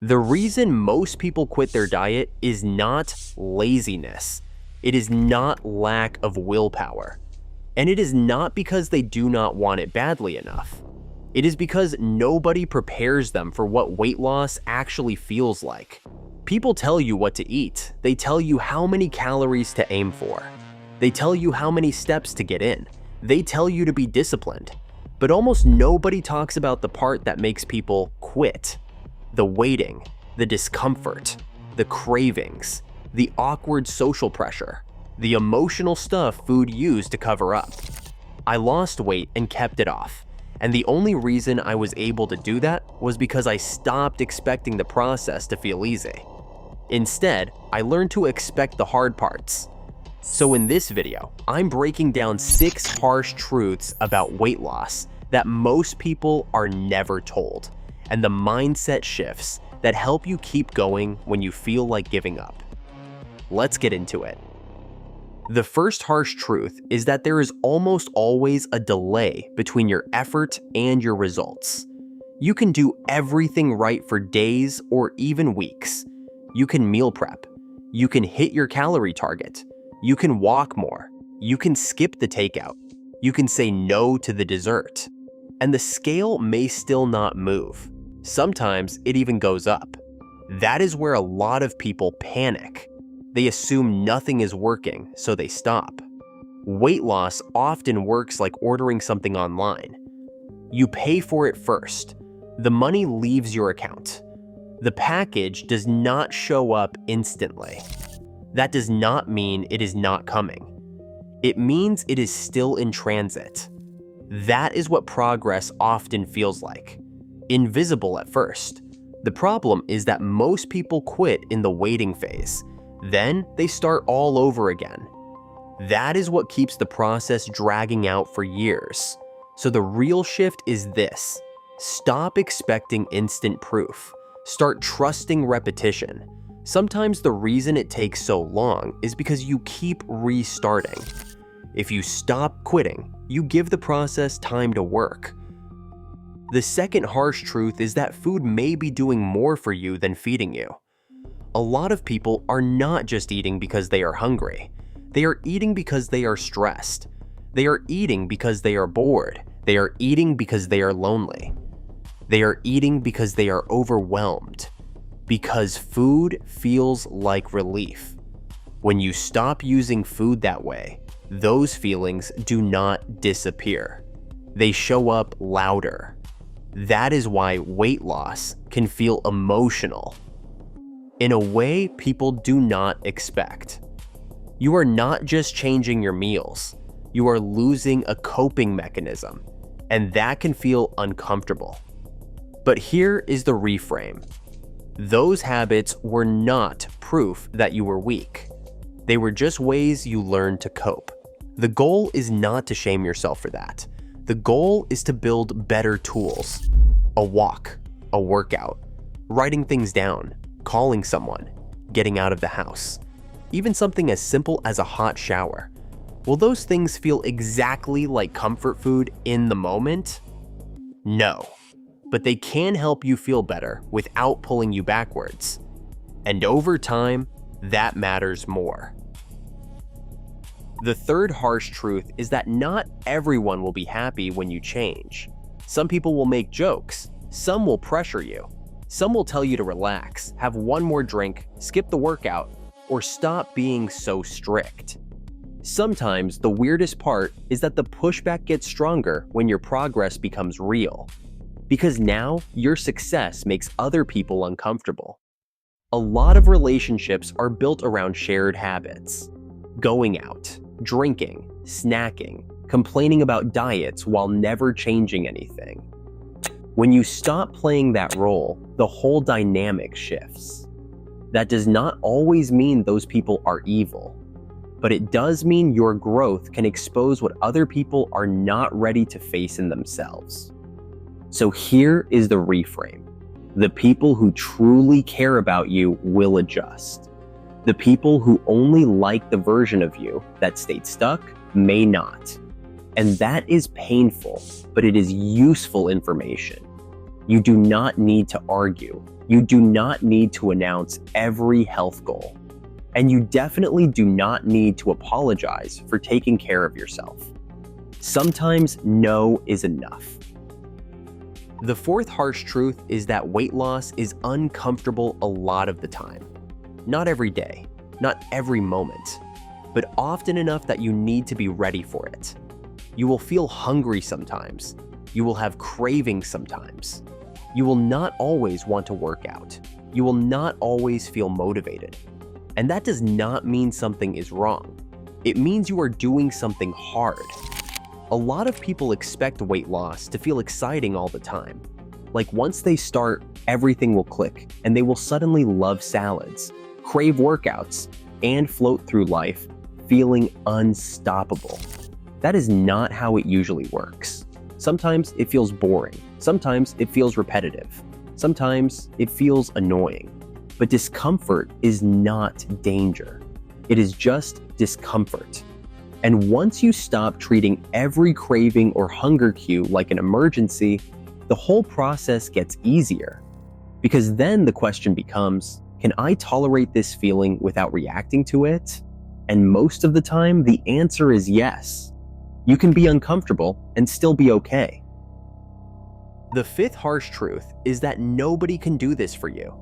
The reason most people quit their diet is not laziness. It is not lack of willpower. And it is not because they do not want it badly enough. It is because nobody prepares them for what weight loss actually feels like. People tell you what to eat. They tell you how many calories to aim for. They tell you how many steps to get in. They tell you to be disciplined. But almost nobody talks about the part that makes people quit. The waiting, the discomfort, the cravings, the awkward social pressure, the emotional stuff food used to cover up. I lost weight and kept it off. And the only reason I was able to do that was because I stopped expecting the process to feel easy. Instead, I learned to expect the hard parts. So in this video, I'm breaking down 6 harsh truths about weight loss that most people are never told, and the mindset shifts that help you keep going when you feel like giving up. Let's get into it. The first harsh truth is that there is almost always a delay between your effort and your results. You can do everything right for days or even weeks. You can meal prep. You can hit your calorie target. You can walk more. You can skip the takeout. You can say no to the dessert. And the scale may still not move. Sometimes it even goes up. That is where a lot of people panic. They assume nothing is working, so they stop. Weight loss often works like ordering something online. You pay for it first. The money leaves your account. The package does not show up instantly. That does not mean it is not coming. It means it is still in transit. That is what progress often feels like. Invisible at first. The problem is that most people quit in the waiting phase. Then they start all over again. That is what keeps the process dragging out for years. So the real shift is this. Stop expecting instant proof. Start trusting repetition. Sometimes the reason it takes so long is because you keep restarting. If you stop quitting, you give the process time to work. The second harsh truth is that food may be doing more for you than feeding you. A lot of people are not just eating because they are hungry. They are eating because they are stressed. They are eating because they are bored. They are eating because they are lonely. They are eating because they are overwhelmed. Because food feels like relief. When you stop using food that way, those feelings do not disappear. They show up louder. That is why weight loss can feel emotional in a way people do not expect. You are not just changing your meals, you are losing a coping mechanism, and that can feel uncomfortable. But here is the reframe. Those habits were not proof that you were weak. They were just ways you learned to cope. The goal is not to shame yourself for that. The goal is to build better tools. A walk, a workout, writing things down, calling someone, getting out of the house. Even something as simple as a hot shower. Will those things feel exactly like comfort food in the moment? No. But they can help you feel better without pulling you backwards. And over time, that matters more. The third harsh truth is that not everyone will be happy when you change. Some people will make jokes. Some will pressure you. Some will tell you to relax, have one more drink, skip the workout, or stop being so strict. Sometimes the weirdest part is that the pushback gets stronger when your progress becomes real. Because now your success makes other people uncomfortable. A lot of relationships are built around shared habits. Going out, drinking, snacking, complaining about diets while never changing anything. When you stop playing that role, the whole dynamic shifts. That does not always mean those people are evil, but it does mean your growth can expose what other people are not ready to face in themselves. So here is the reframe. The people who truly care about you will adjust. The people who only like the version of you that stayed stuck may not. And that is painful, but it is useful information. You do not need to argue. You do not need to announce every health goal. And you definitely do not need to apologize for taking care of yourself. Sometimes no is enough. The fourth harsh truth is that weight loss is uncomfortable a lot of the time. Not every day, not every moment, but often enough that you need to be ready for it. You will feel hungry sometimes. You will have cravings sometimes. You will not always want to work out. You will not always feel motivated. And that does not mean something is wrong. It means you are doing something hard. A lot of people expect weight loss to feel exciting all the time. Like once they start, everything will click and they will suddenly love salads, crave workouts, and float through life feeling unstoppable. That is not how it usually works. Sometimes it feels boring. Sometimes it feels repetitive. Sometimes it feels annoying. But discomfort is not danger. It is just discomfort. And once you stop treating every craving or hunger cue like an emergency, the whole process gets easier. Because then the question becomes, can I tolerate this feeling without reacting to it? And most of the time, the answer is yes. You can be uncomfortable and still be okay. The fifth harsh truth is that nobody can do this for you.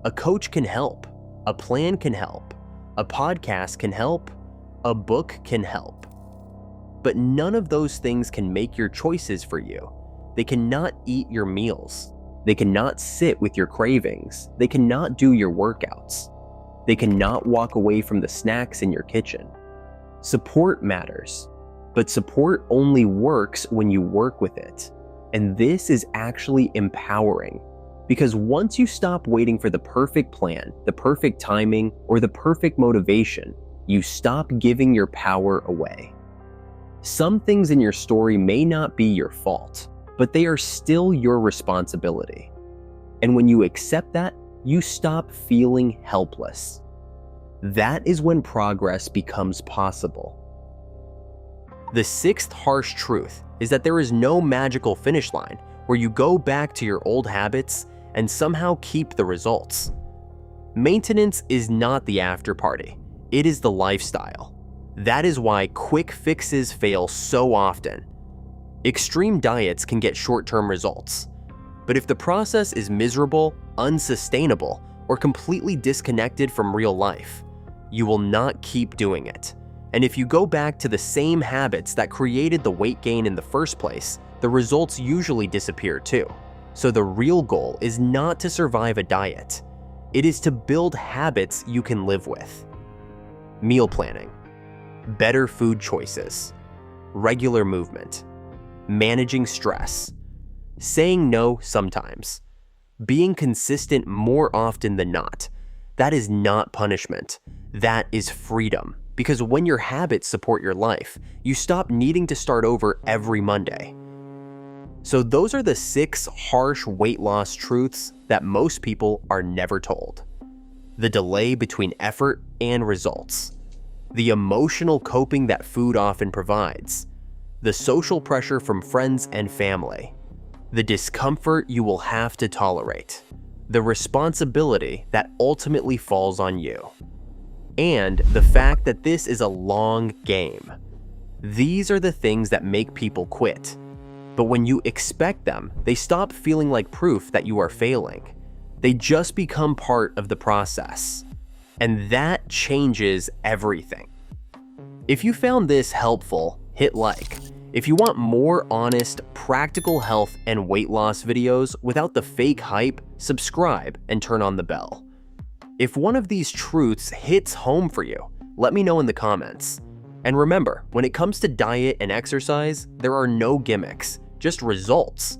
A coach can help, a plan can help, a podcast can help, a book can help. But none of those things can make your choices for you. They cannot eat your meals. They cannot sit with your cravings. They cannot do your workouts. They cannot walk away from the snacks in your kitchen. Support matters, but support only works when you work with it. And this is actually empowering. Because once you stop waiting for the perfect plan, the perfect timing, or the perfect motivation, you stop giving your power away. Some things in your story may not be your fault, but they are still your responsibility. And when you accept that, you stop feeling helpless. That is when progress becomes possible. The sixth harsh truth is that there is no magical finish line where you go back to your old habits and somehow keep the results. Maintenance is not the after party. It is the lifestyle. That is why quick fixes fail so often. Extreme diets can get short-term results. But if the process is miserable, unsustainable, or completely disconnected from real life, you will not keep doing it. And if you go back to the same habits that created the weight gain in the first place, the results usually disappear too. So the real goal is not to survive a diet. It is to build habits you can live with. Meal planning, better food choices, regular movement, managing stress, saying no sometimes, being consistent more often than not. That is not punishment. That is freedom. Because when your habits support your life, you stop needing to start over every Monday. So those are the 6 harsh weight loss truths that most people are never told. The delay between effort and results. The emotional coping that food often provides. The social pressure from friends and family. The discomfort you will have to tolerate. The responsibility that ultimately falls on you. And the fact that this is a long game. These are the things that make people quit. But when you expect them, they stop feeling like proof that you are failing. They just become part of the process. And that changes everything. If you found this helpful, hit like. If you want more honest, practical health and weight loss videos without the fake hype, subscribe and turn on the bell. If one of these truths hits home for you, let me know in the comments. And remember, when it comes to diet and exercise, there are no gimmicks, just results.